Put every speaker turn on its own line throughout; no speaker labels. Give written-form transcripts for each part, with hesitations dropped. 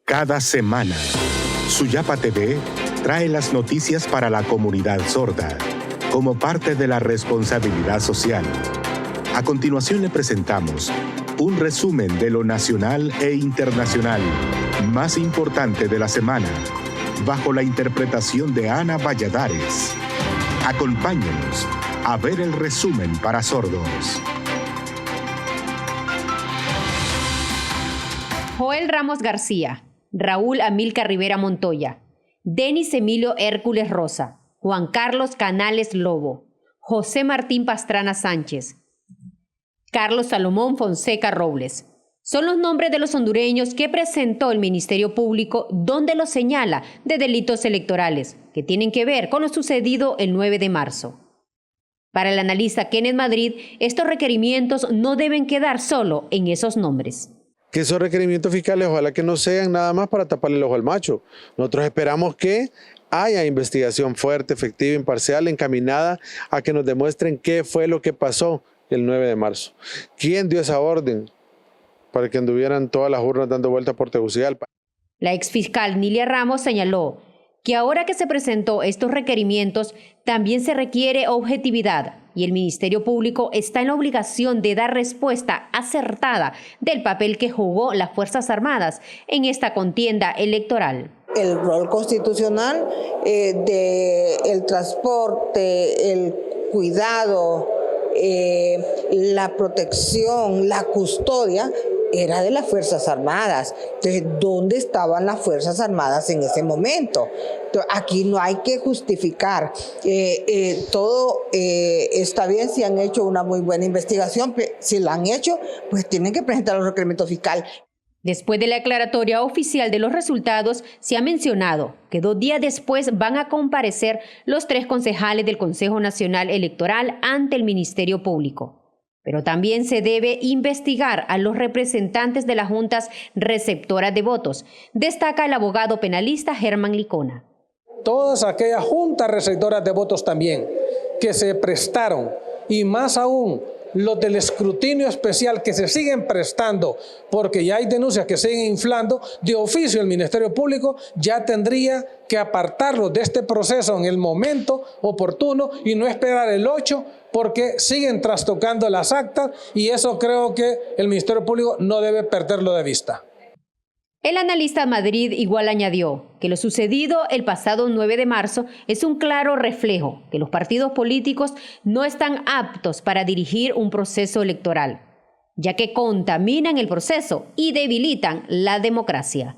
Cada semana, Suyapa TV trae las noticias para la comunidad sorda, como parte de la responsabilidad social. A continuación le presentamos un resumen de lo nacional e internacional más importante de la semana, bajo la interpretación de Ana Valladares. Acompáñenos a ver el resumen para sordos.
Joel Ramos García, Raúl Amílcar Rivera Montoya, Denis Emilio Hércules Rosa, Juan Carlos Canales Lobo, José Martín Pastrana Sánchez, Carlos Salomón Fonseca Robles. Son los nombres de los hondureños que presentó el Ministerio Público, donde los señala de delitos electorales que tienen que ver con lo sucedido el 9 de marzo. Para el analista Kenneth Madrid, estos requerimientos no deben quedar solo en esos nombres.
Que esos requerimientos fiscales ojalá que no sean nada más para taparle el ojo al macho. Nosotros esperamos que haya investigación fuerte, efectiva, imparcial, encaminada a que nos demuestren qué fue lo que pasó el 9 de marzo. ¿Quién dio esa orden para que anduvieran todas las urnas dando vueltas por Tegucigalpa?
La exfiscal Nilia Ramos señaló que ahora que se presentó estos requerimientos, también se requiere objetividad y el Ministerio Público está en la obligación de dar respuesta acertada del papel que jugó las Fuerzas Armadas en esta contienda electoral.
El rol constitucional del transporte, el cuidado, la protección, la custodia era de las Fuerzas Armadas. Entonces, ¿dónde estaban las Fuerzas Armadas en ese momento? Entonces, aquí no hay que justificar. Todo está bien si han hecho una muy buena investigación. Si la han hecho, pues tienen que presentar los requerimientos fiscales.
Después de la aclaratoria oficial de los resultados, se ha mencionado que 2 días después van a comparecer los 3 concejales del Consejo Nacional Electoral ante el Ministerio Público. Pero también se debe investigar a los representantes de las juntas receptoras de votos, destaca el abogado penalista Germán Licona.
Todas aquellas juntas receptoras de votos también que se prestaron, y más aún los del escrutinio especial que se siguen prestando, porque ya hay denuncias que siguen inflando, de oficio el Ministerio Público ya tendría que apartarlos de este proceso en el momento oportuno y no esperar el 8, porque siguen trastocando las actas y eso creo que el Ministerio Público no debe perderlo de vista.
El analista Madrid igual añadió que lo sucedido el pasado 9 de marzo es un claro reflejo que los partidos políticos no están aptos para dirigir un proceso electoral, ya que contaminan el proceso y debilitan la democracia.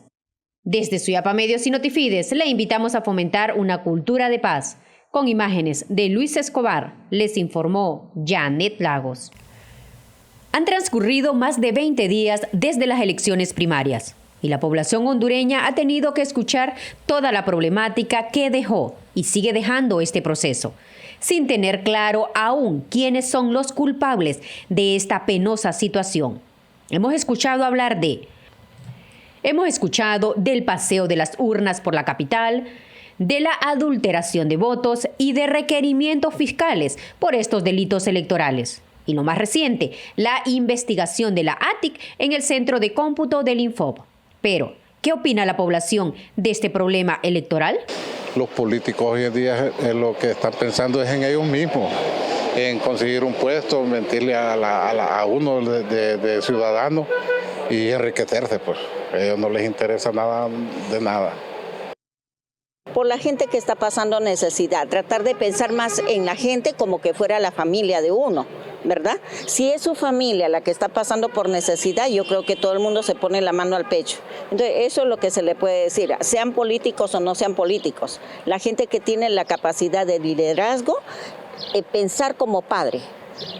Desde Suyapa Medios y Notifides le invitamos a fomentar una cultura de paz. Con imágenes de Luis Escobar, les informó Janet Lagos. Han transcurrido más de 20 días desde las elecciones primarias y la población hondureña ha tenido que escuchar toda la problemática que dejó y sigue dejando este proceso, sin tener claro aún quiénes son los culpables de esta penosa situación. Hemos escuchado del paseo de las urnas por la capital, de la adulteración de votos y de requerimientos fiscales por estos delitos electorales. Y lo más reciente, la investigación de la ATIC en el centro de cómputo del Infob. Pero, ¿qué opina la población de este problema electoral?
Los políticos hoy en día lo que están pensando es en ellos mismos, en conseguir un puesto, mentirle a uno de ciudadano y enriquecerse, pues. A ellos no les interesa nada de nada.
Por la gente que está pasando necesidad, tratar de pensar más en la gente como que fuera la familia de uno, ¿verdad? Si es su familia la que está pasando por necesidad, yo creo que todo el mundo se pone la mano al pecho. Entonces, eso es lo que se le puede decir, sean políticos o no sean políticos. La gente que tiene la capacidad de liderazgo, pensar como padre,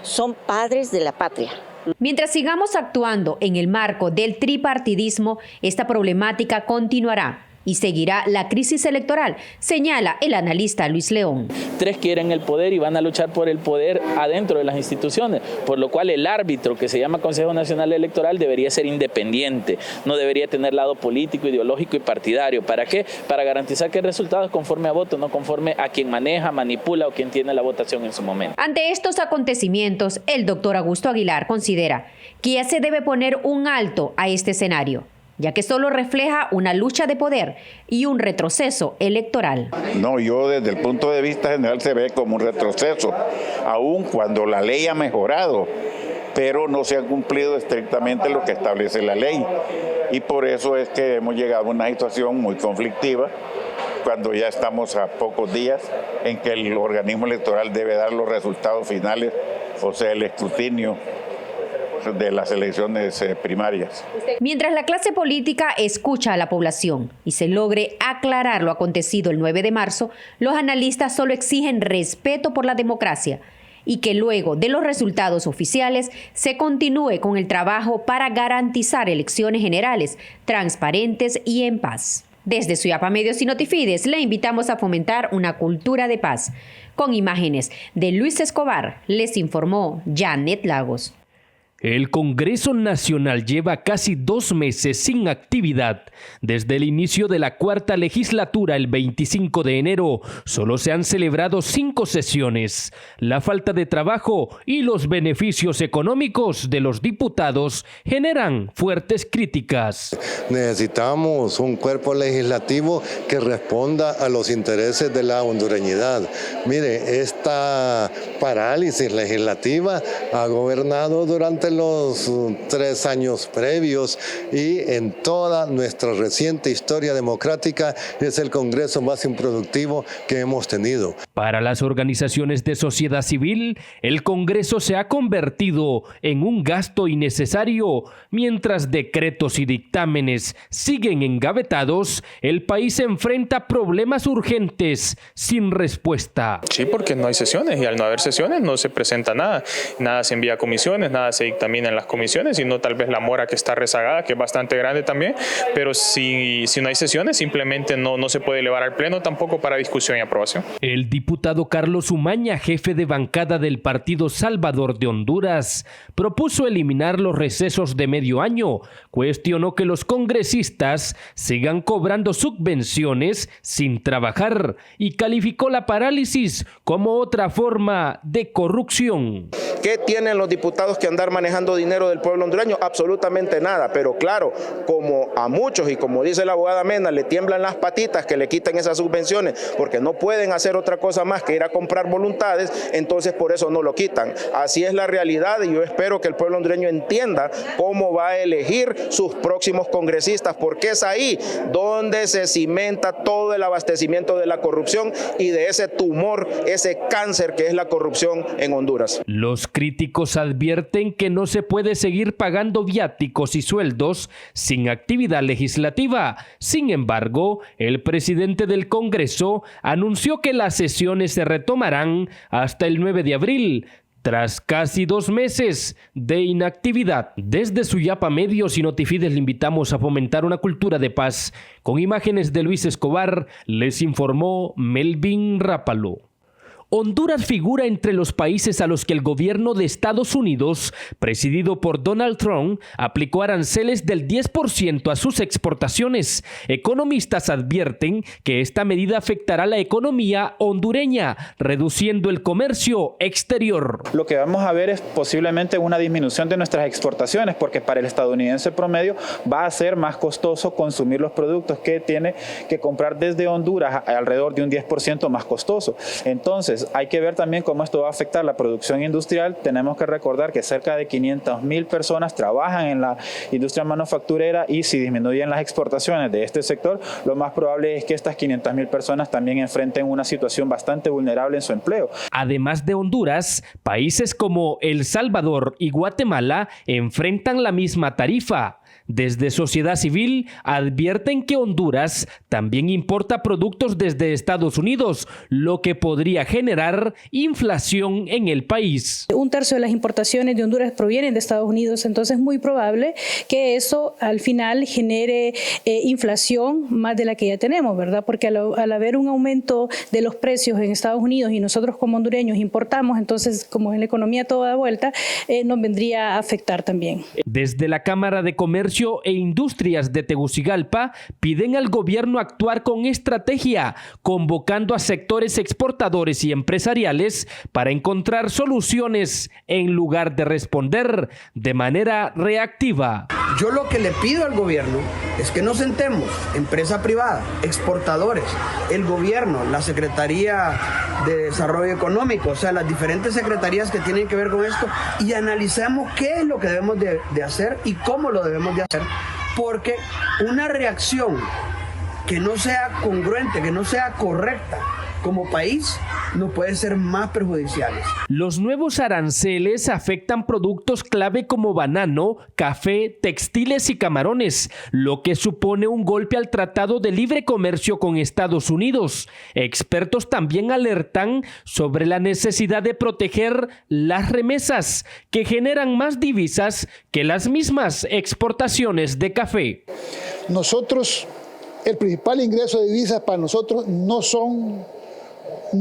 son padres de la patria.
Mientras sigamos actuando en el marco del tripartidismo, esta problemática continuará y seguirá la crisis electoral, señala el analista Luis León.
3 quieren el poder y van a luchar por el poder adentro de las instituciones, por lo cual el árbitro, que se llama Consejo Nacional Electoral, debería ser independiente, no debería tener lado político, ideológico y partidario. ¿Para qué? Para garantizar que el resultado es conforme a voto, no conforme a quien maneja, manipula o quien tiene la votación en su momento.
Ante estos acontecimientos, el doctor Augusto Aguilar considera que ya se debe poner un alto a este escenario ya que solo refleja una lucha de poder y un retroceso electoral.
No, yo desde el punto de vista general se ve como un retroceso, aun cuando la ley ha mejorado, pero no se ha cumplido estrictamente lo que establece la ley. Y por eso es que hemos llegado a una situación muy conflictiva, cuando ya estamos a pocos días en que el organismo electoral debe dar los resultados finales, o sea, el escrutinio de las elecciones primarias.
Mientras la clase política escucha a la población y se logre aclarar lo acontecido el 9 de marzo, los analistas solo exigen respeto por la democracia y que luego de los resultados oficiales se continúe con el trabajo para garantizar elecciones generales, transparentes y en paz. Desde Suyapa Medios y Notifides le invitamos a fomentar una cultura de paz. Con imágenes de Luis Escobar, les informó Janet Lagos.
El Congreso Nacional lleva casi 2 meses sin actividad. Desde el inicio de la cuarta legislatura, el 25 de enero, solo se han celebrado 5 sesiones. La falta de trabajo y los beneficios económicos de los diputados generan fuertes críticas.
Necesitamos un cuerpo legislativo que responda a los intereses de la hondureñidad. Mire, esta parálisis legislativa ha gobernado durante los 3 años previos y en toda nuestra reciente historia democrática es el Congreso más improductivo que hemos tenido.
Para las organizaciones de sociedad civil, el Congreso se ha convertido en un gasto innecesario. Mientras decretos y dictámenes siguen engavetados, el país enfrenta problemas urgentes sin respuesta.
Sí, porque no hay sesiones y al no haber sesiones no se presenta nada. Nada se envía a comisiones, nada se dictamina en las comisiones, sino tal vez la mora que está rezagada, que es bastante grande también, pero si no hay sesiones simplemente no se puede elevar al pleno tampoco para discusión y aprobación.
El diputado Carlos Umaña, jefe de bancada del Partido Salvador de Honduras, propuso eliminar los recesos de medio año, cuestionó que los congresistas sigan cobrando subvenciones sin trabajar y calificó la parálisis como otra forma de corrupción.
¿Qué tienen los diputados que andar manejando dinero del pueblo hondureño? Absolutamente nada, pero claro, como a muchos y como dice la abogada Mena, le tiemblan las patitas que le quiten esas subvenciones porque no pueden hacer otra cosa más que ir a comprar voluntades, entonces por eso no lo quitan. Así es la realidad y yo espero que el pueblo hondureño entienda cómo va a elegir sus próximos congresistas, porque es ahí donde se cimenta todo el abastecimiento de la corrupción y de ese tumor, ese cáncer que es la corrupción en Honduras.
Los críticos advierten que no se puede seguir pagando viáticos y sueldos sin actividad legislativa. Sin embargo, el presidente del Congreso anunció que las sesiones se retomarán hasta el 9 de abril, tras casi 2 meses de inactividad. Desde Suyapa Medios y Notifides le invitamos a fomentar una cultura de paz. Con imágenes de Luis Escobar, les informó Melvin Rápalo. Honduras figura entre los países a los que el gobierno de Estados Unidos, presidido por Donald Trump, aplicó aranceles del 10% a sus exportaciones. Economistas advierten que esta medida afectará la economía hondureña, reduciendo el comercio exterior.
Lo que vamos a ver es posiblemente una disminución de nuestras exportaciones, porque para el estadounidense promedio va a ser más costoso consumir los productos que tiene que comprar desde Honduras, alrededor de un 10% más costoso. Entonces, hay que ver también cómo esto va a afectar la producción industrial. Tenemos que recordar que cerca de 500,000 personas trabajan en la industria manufacturera y si disminuyen las exportaciones de este sector, lo más probable es que estas 500,000 personas también enfrenten una situación bastante vulnerable en su empleo.
Además de Honduras, países como El Salvador y Guatemala enfrentan la misma tarifa. Desde sociedad civil advierten que Honduras también importa productos desde Estados Unidos, lo que podría generar inflación en el país.
1/3 de las importaciones de Honduras provienen de Estados Unidos, entonces es muy probable que eso al final genere inflación más de la que ya tenemos, ¿verdad? Porque al haber un aumento de los precios en Estados Unidos y nosotros como hondureños importamos, entonces como en la economía todo da vuelta, nos vendría a afectar también.
Desde la Cámara de Comercio Comercio e Industrias de Tegucigalpa piden al gobierno actuar con estrategia, convocando a sectores exportadores y empresariales para encontrar soluciones en lugar de responder de manera reactiva.
Yo lo que le pido al gobierno es que nos sentemos, empresa privada, exportadores, el gobierno, la Secretaría de Desarrollo Económico, o sea, las diferentes secretarías que tienen que ver con esto, y analicemos qué es lo que debemos de hacer y cómo lo debemos de hacer, porque una reacción que no sea congruente, que no sea correcta como país, nos pueden ser más perjudiciales.
Los nuevos aranceles afectan productos clave como banano, café, textiles y camarones, lo que supone un golpe al Tratado de Libre Comercio con Estados Unidos. Expertos también alertan sobre la necesidad de proteger las remesas, que generan más divisas que las mismas exportaciones de café.
Nosotros, el principal ingreso de divisas para nosotros no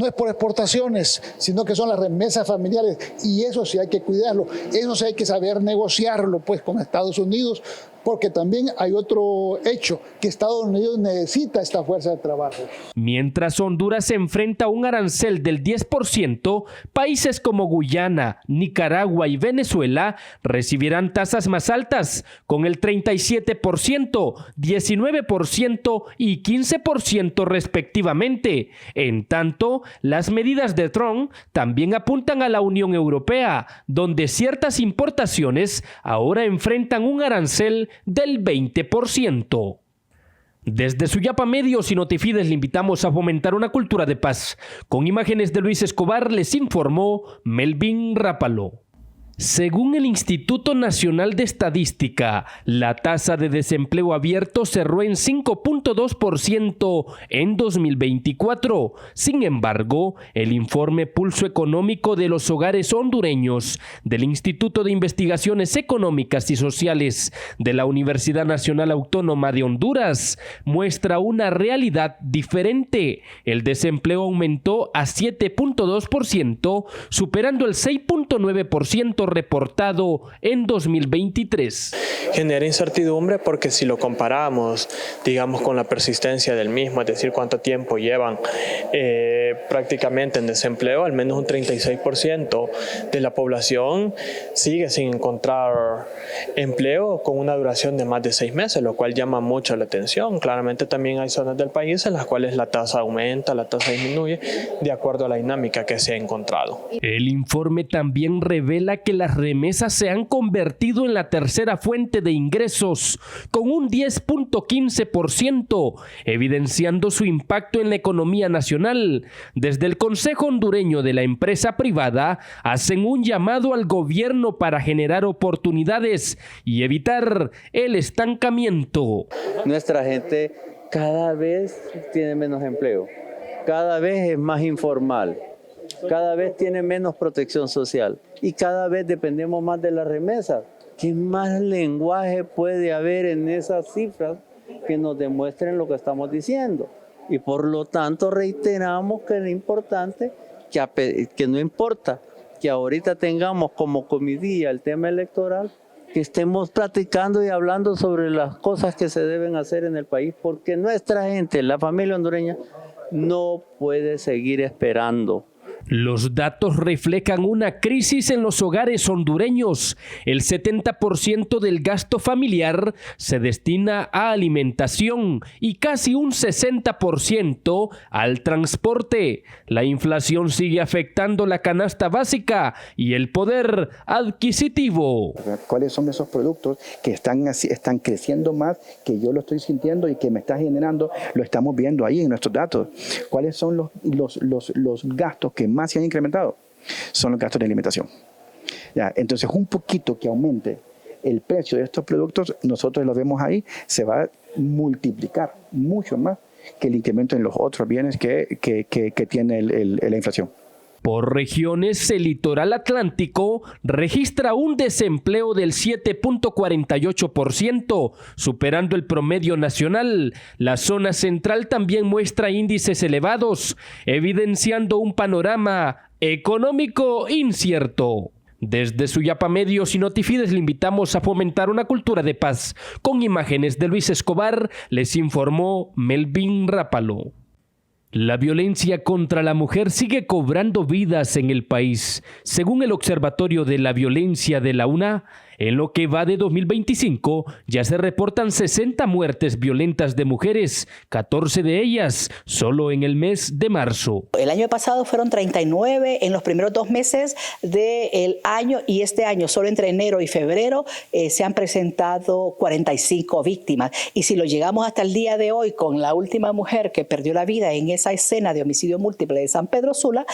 es por exportaciones, sino que son las remesas familiares, y eso sí hay que cuidarlo, eso sí hay que saber negociarlo pues con Estados Unidos, porque también hay otro hecho, que Estados Unidos necesita esta fuerza de trabajo.
Mientras Honduras se enfrenta a un arancel del 10%, países como Guyana, Nicaragua y Venezuela recibirán tasas más altas, con el 37%, 19% y 15% respectivamente. En tanto, las medidas de Trump también apuntan a la Unión Europea, donde ciertas importaciones ahora enfrentan un arancel del 20%. Desde Suyapa Medios y Notifides le invitamos a fomentar una cultura de paz. Con imágenes de Luis Escobar les informó Melvin Rápalo. Según el Instituto Nacional de Estadística, la tasa de desempleo abierto cerró en 5.2% en 2024. Sin embargo, el informe Pulso Económico de los Hogares Hondureños del Instituto de Investigaciones Económicas y Sociales de la Universidad Nacional Autónoma de Honduras muestra una realidad diferente. El desempleo aumentó a 7.2%, superando el 6.9% reportado en 2023.
Genera incertidumbre porque si lo comparamos, digamos, con la persistencia del mismo, es decir, cuánto tiempo llevan prácticamente en desempleo, al menos un 36% de la población sigue sin encontrar empleo con una duración de más de 6 meses, lo cual llama mucho la atención. Claramente también hay zonas del país en las cuales la tasa aumenta, la tasa disminuye, de acuerdo a la dinámica que se ha encontrado.
El informe también revela que las remesas se han convertido en la tercera fuente de ingresos, con un 10.15%, evidenciando su impacto en la economía nacional. Desde el Consejo Hondureño de la Empresa Privada hacen un llamado al gobierno para generar oportunidades y evitar el estancamiento.
Nuestra gente cada vez tiene menos empleo, cada vez es más informal, cada vez tiene menos protección social y cada vez dependemos más de las remesas. ¿Qué más lenguaje puede haber en esas cifras que nos demuestren lo que estamos diciendo? Y por lo tanto reiteramos que es importante que no importa que ahorita tengamos como comidilla el tema electoral, que estemos platicando y hablando sobre las cosas que se deben hacer en el país, porque nuestra gente, la familia hondureña, no puede seguir esperando.
Los datos reflejan una crisis en los hogares hondureños. El 70% del gasto familiar se destina a alimentación y casi un 60% al transporte. La inflación sigue afectando la canasta básica y el poder adquisitivo.
¿Cuáles son esos productos que están creciendo más, que yo lo estoy sintiendo y que me está generando? Lo estamos viendo ahí en nuestros datos. ¿Cuáles son los gastos que más se han incrementado? Son los gastos de alimentación. Ya, entonces, un poquito que aumente el precio de estos productos, nosotros lo vemos ahí, se va a multiplicar mucho más que el incremento en los otros bienes que tiene la inflación.
Por regiones, el litoral atlántico registra un desempleo del 7.48%, superando el promedio nacional. La zona central también muestra índices elevados, evidenciando un panorama económico incierto. Desde Suyapa Medios y Notifides le invitamos a fomentar una cultura de paz. Con imágenes de Luis Escobar, les informó Melvin Rápalo. La violencia contra la mujer sigue cobrando vidas en el país. Según el Observatorio de la Violencia de la UNA, en lo que va de 2025, ya se reportan 60 muertes violentas de mujeres, 14 de ellas solo en el mes de marzo.
El año pasado fueron 39 en los primeros 2 meses del año, y este año, solo entre enero y febrero, se han presentado 45 víctimas. Y si lo llegamos hasta el día de hoy con la última mujer que perdió la vida en esa escena de homicidio múltiple de San Pedro Sula,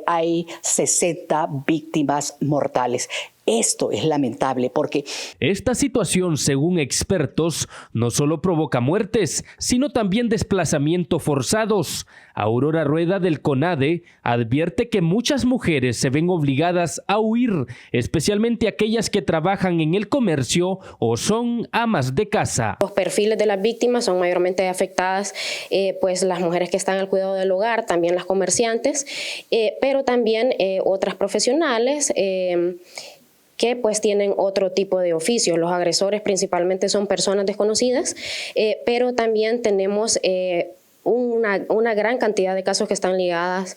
hay 60 víctimas mortales. Esto es lamentable porque
esta situación, según expertos, no solo provoca muertes, sino también desplazamientos forzados. Aurora Rueda del CONADE advierte que muchas mujeres se ven obligadas a huir, especialmente aquellas que trabajan en el comercio o son amas de casa.
Los perfiles de las víctimas son mayormente afectadas pues las mujeres que están al cuidado del hogar, también las comerciantes, pero también otras profesionales que pues tienen otro tipo de oficios. Los agresores principalmente son personas desconocidas, pero también tenemos una gran cantidad de casos que están ligados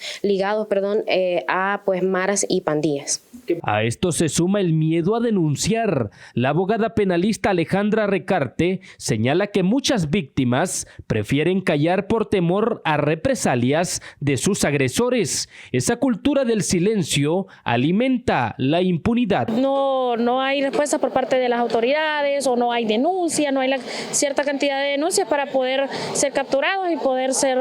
a pues maras y pandillas.
A esto se suma el miedo a denunciar. La abogada penalista Alejandra Recarte señala que muchas víctimas prefieren callar por temor a represalias de sus agresores. Esa cultura del silencio alimenta la impunidad.
No hay respuesta por parte de las autoridades, o no hay denuncia, no hay cierta cantidad de denuncias para poder ser capturados y poder ser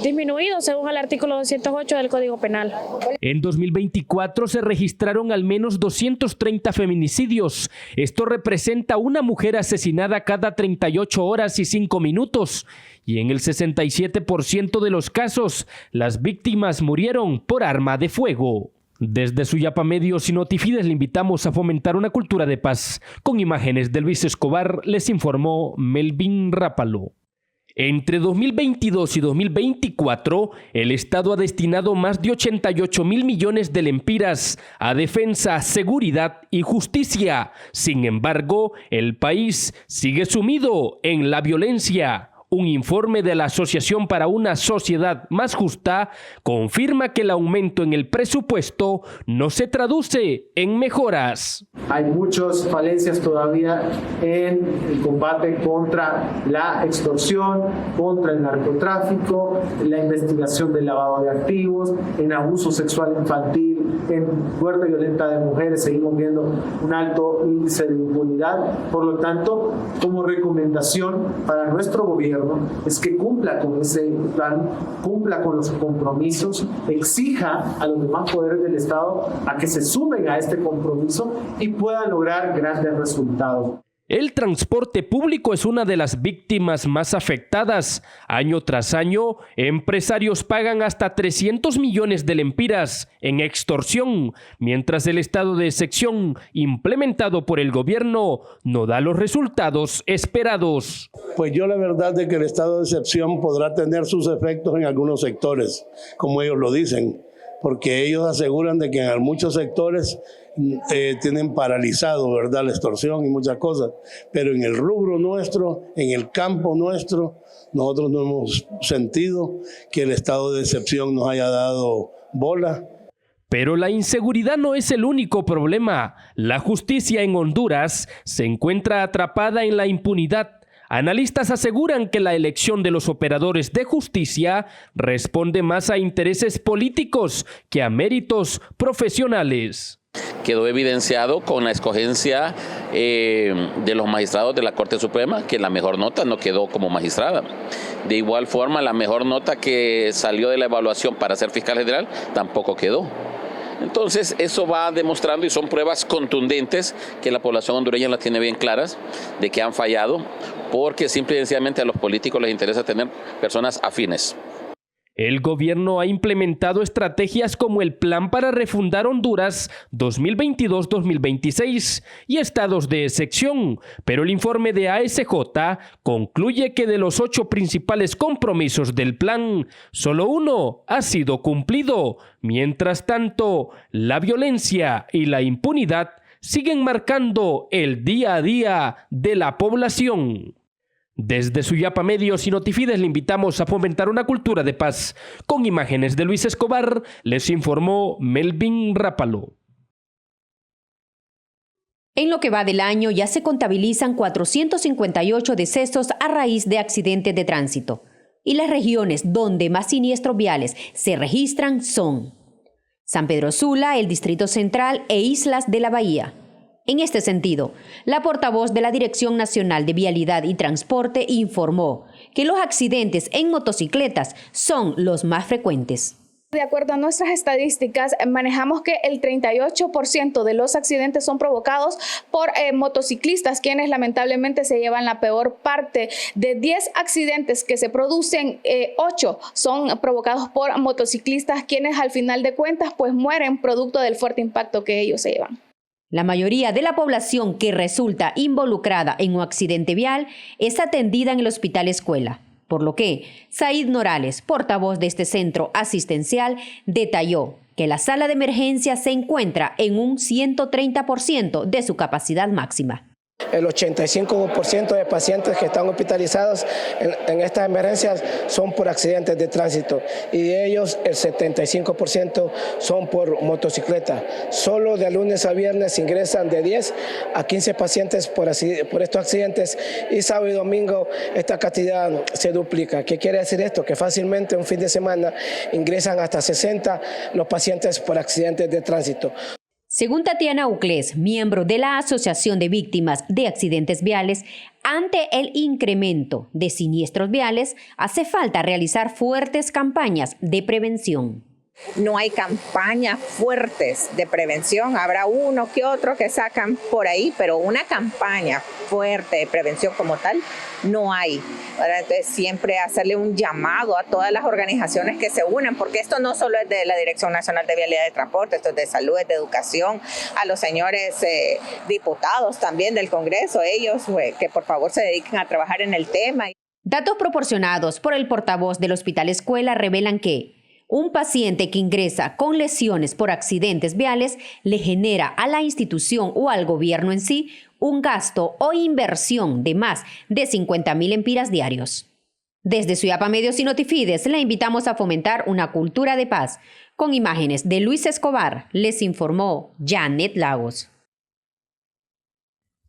disminuidos según el artículo 208 del Código Penal.
En 2024 se registraron al menos 230 feminicidios. Esto representa una mujer asesinada cada 38 horas y 5 minutos. Y en el 67% de los casos, las víctimas murieron por arma de fuego. Desde Suyapa Medios y Notifides le invitamos a fomentar una cultura de paz. Con imágenes de Luis Escobar, les informó Melvin Rápalo. Entre 2022 y 2024, el Estado ha destinado más de 88.000 millones de lempiras a defensa, seguridad y justicia. Sin embargo, el país sigue sumido en la violencia. Un informe de la Asociación para una Sociedad Más Justa confirma que el aumento en el presupuesto no se traduce en mejoras.
Hay muchas falencias todavía en el combate contra la extorsión, contra el narcotráfico, la investigación del lavado de activos, en abuso sexual infantil, en muerte violenta de mujeres. Seguimos viendo un alto índice de impunidad. Por lo tanto, como recomendación para nuestro gobierno es que cumpla con ese plan, cumpla con los compromisos, exija a los demás poderes del Estado a que se sumen a este compromiso y puedan lograr grandes resultados.
El transporte público es una de las víctimas más afectadas. Año tras año, empresarios pagan hasta 300 millones de lempiras en extorsión, mientras el estado de excepción implementado por el gobierno no da los resultados esperados.
Pues yo la verdad es que el estado de excepción podrá tener sus efectos en algunos sectores, como ellos lo dicen, porque ellos aseguran de que en muchos sectores tienen paralizado, ¿verdad?, la extorsión y muchas cosas, pero en el rubro nuestro, en el campo nuestro, nosotros no hemos sentido que el estado de excepción nos haya dado bola.
Pero la inseguridad no es el único problema. La justicia en Honduras se encuentra atrapada en la impunidad. Analistas aseguran que la elección de los operadores de justicia responde más a intereses políticos que a méritos profesionales.
Quedó evidenciado con la escogencia de los magistrados de la Corte Suprema que la mejor nota no quedó como magistrada. De igual forma, la mejor nota que salió de la evaluación para ser fiscal general tampoco quedó. Entonces, eso va demostrando, y son pruebas contundentes, que la población hondureña las tiene bien claras, de que han fallado, porque simple y sencillamente a los políticos les interesa tener personas afines.
El gobierno ha implementado estrategias como el Plan para Refundar Honduras 2022-2026 y estados de excepción, pero el informe de ASJ concluye que de los 8 principales compromisos del plan, solo 1 ha sido cumplido. Mientras tanto, la violencia y la impunidad siguen marcando el día a día de la población. Desde Suyapa Medios y Notifides le invitamos a fomentar una cultura de paz. Con imágenes de Luis Escobar, les informó Melvin Rápalo.
En lo que va del año ya se contabilizan 458 decesos a raíz de accidentes de tránsito. Y las regiones donde más siniestros viales se registran son San Pedro Sula, el Distrito Central e Islas de la Bahía. En este sentido, la portavoz de la Dirección Nacional de Vialidad y Transporte informó que los accidentes en motocicletas son los más frecuentes.
De acuerdo a nuestras estadísticas, manejamos que el 38% de los accidentes son provocados por motociclistas, quienes lamentablemente se llevan la peor parte. De 10 accidentes que se producen, 8 son provocados por motociclistas, quienes al final de cuentas pues mueren producto del fuerte impacto que ellos se llevan.
La mayoría de la población que resulta involucrada en un accidente vial es atendida en el Hospital Escuela, por lo que Said Norales, portavoz de este centro asistencial, detalló que la sala de emergencia se encuentra en un 130% de su capacidad máxima.
El 85% de pacientes que están hospitalizados en estas emergencias son por accidentes de tránsito y de ellos el 75% son por motocicleta. Solo de lunes a viernes ingresan de 10 a 15 pacientes por estos accidentes y sábado y domingo esta cantidad se duplica. ¿Qué quiere decir esto? Que fácilmente un fin de semana ingresan hasta 60 los pacientes por accidentes de tránsito.
Según Tatiana Uclés, miembro de la Asociación de Víctimas de Accidentes Viales, ante el incremento de siniestros viales, hace falta realizar fuertes campañas de prevención.
No hay campañas fuertes de prevención, habrá uno que otro que sacan por ahí, pero una campaña fuerte de prevención como tal no hay. Entonces siempre hacerle un llamado a todas las organizaciones que se unan, porque esto no solo es de la Dirección Nacional de Vialidad y Transporte, esto es de salud, es de educación, a los señores diputados también del Congreso, ellos que por favor se dediquen a trabajar en el tema.
Datos proporcionados por el portavoz del Hospital Escuela revelan que un paciente que ingresa con lesiones por accidentes viales le genera a la institución o al gobierno en sí un gasto o inversión de más de 50.000 empiras diarios. Desde Suyapa Medios y Notifides le invitamos a fomentar una cultura de paz. Con imágenes de Luis Escobar, les informó Janet Lagos.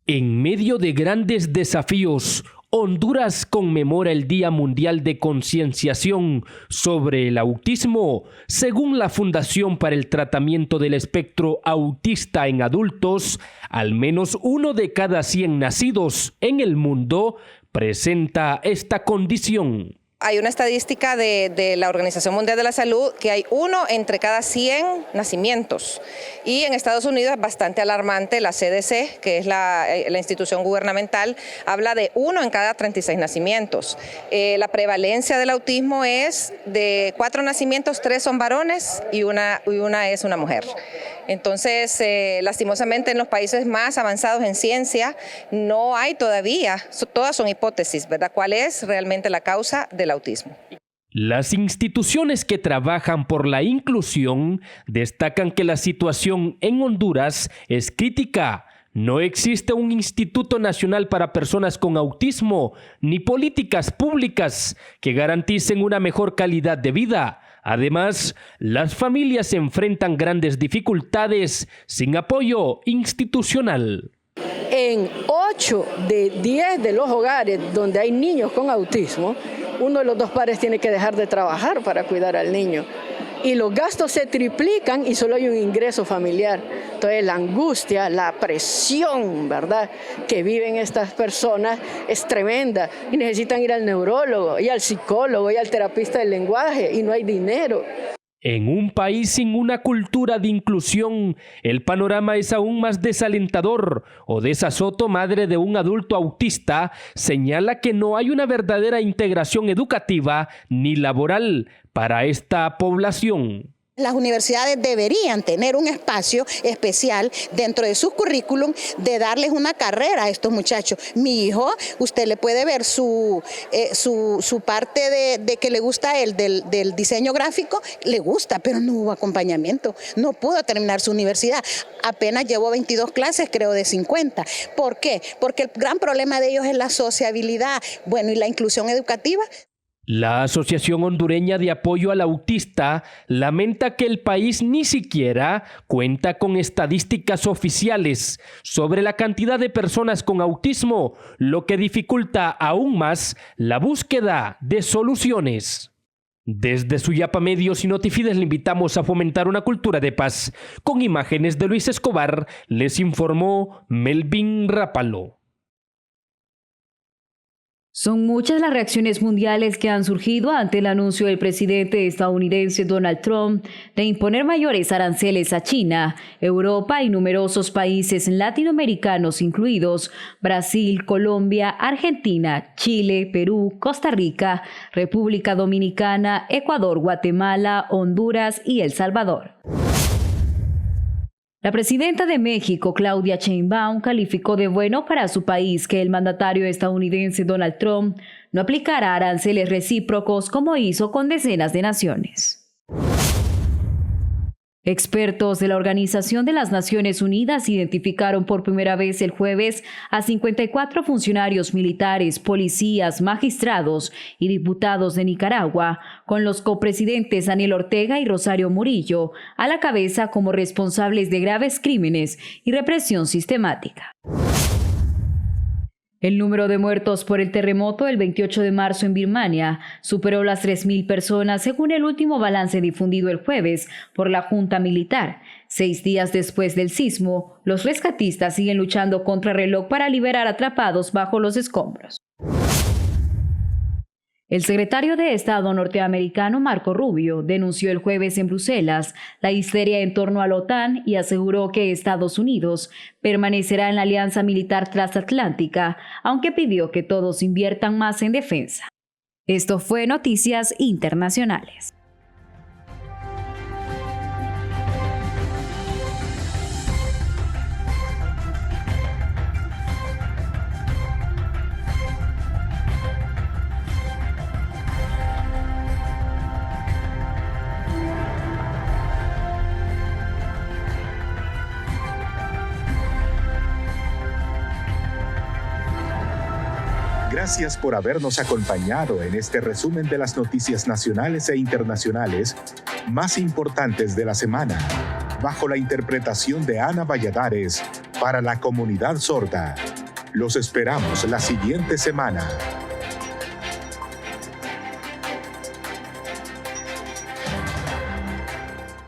En medio de grandes desafíos, Honduras conmemora el Día Mundial de Concienciación sobre el Autismo. Según la Fundación para el Tratamiento del Espectro Autista en Adultos, al menos 1 de cada 100 nacidos en el mundo presenta esta condición.
Hay una estadística de la Organización Mundial de la Salud que hay 1 entre cada 100 nacimientos. Y en Estados Unidos es bastante alarmante, la CDC, que es la institución gubernamental, habla de 1 en cada 36 nacimientos. La prevalencia del autismo es de 4 nacimientos, 3 son varones y una es una mujer. Entonces, lastimosamente en los países más avanzados en ciencia no hay todavía, todas son hipótesis, ¿verdad? ¿Cuál es realmente la causa del autismo?
Las instituciones que trabajan por la inclusión destacan que la situación en Honduras es crítica. No existe un Instituto Nacional para Personas con Autismo ni políticas públicas que garanticen una mejor calidad de vida. Además, las familias enfrentan grandes dificultades sin apoyo institucional.
En 8 de 10 de los hogares donde hay niños con autismo, uno de los 2 padres tiene que dejar de trabajar para cuidar al niño. Y los gastos se triplican y solo hay un ingreso familiar. Entonces la angustia, la presión, ¿verdad?, que viven estas personas es tremenda y necesitan ir al neurólogo y al psicólogo y al terapista del lenguaje y no hay dinero.
En un país sin una cultura de inclusión, el panorama es aún más desalentador. Odessa Soto, madre de un adulto autista, señala que no hay una verdadera integración educativa ni laboral para esta población.
Las universidades deberían tener un espacio especial dentro de sus currículum de darles una carrera a estos muchachos. Mi hijo, usted le puede ver su parte de que le gusta a él, del diseño gráfico, le gusta, pero no hubo acompañamiento. No pudo terminar su universidad. Apenas llevó 22 clases, creo, de 50. ¿Por qué? Porque el gran problema de ellos es la sociabilidad, bueno, y la inclusión educativa.
La Asociación Hondureña de Apoyo al Autista lamenta que el país ni siquiera cuenta con estadísticas oficiales sobre la cantidad de personas con autismo, lo que dificulta aún más la búsqueda de soluciones. Desde Suyapa Medios y Notifides le invitamos a fomentar una cultura de paz. Con imágenes de Luis Escobar, les informó Melvin Rápalo.
Son muchas las reacciones mundiales que han surgido ante el anuncio del presidente estadounidense Donald Trump de imponer mayores aranceles a China, Europa y numerosos países latinoamericanos incluidos Brasil, Colombia, Argentina, Chile, Perú, Costa Rica, República Dominicana, Ecuador, Guatemala, Honduras y El Salvador. La presidenta de México, Claudia Sheinbaum, calificó de bueno para su país que el mandatario estadounidense Donald Trump no aplicara aranceles recíprocos como hizo con decenas de naciones. Expertos de la Organización de las Naciones Unidas identificaron por primera vez el jueves a 54 funcionarios militares, policías, magistrados y diputados de Nicaragua, con los copresidentes Daniel Ortega y Rosario Murillo a la cabeza como responsables de graves crímenes y represión sistemática. El número de muertos por el terremoto del 28 de marzo en Birmania superó las 3.000 personas según el último balance difundido el jueves por la Junta Militar. 6 días después del sismo, los rescatistas siguen luchando contra reloj para liberar atrapados bajo los escombros. El secretario de Estado norteamericano Marco Rubio denunció el jueves en Bruselas la histeria en torno a la OTAN y aseguró que Estados Unidos permanecerá en la alianza militar transatlántica, aunque pidió que todos inviertan más en defensa. Esto fue Noticias Internacionales.
Gracias por habernos acompañado en este resumen de las noticias nacionales e internacionales más importantes de la semana, bajo la interpretación de Ana Valladares para la comunidad sorda. Los esperamos la siguiente semana.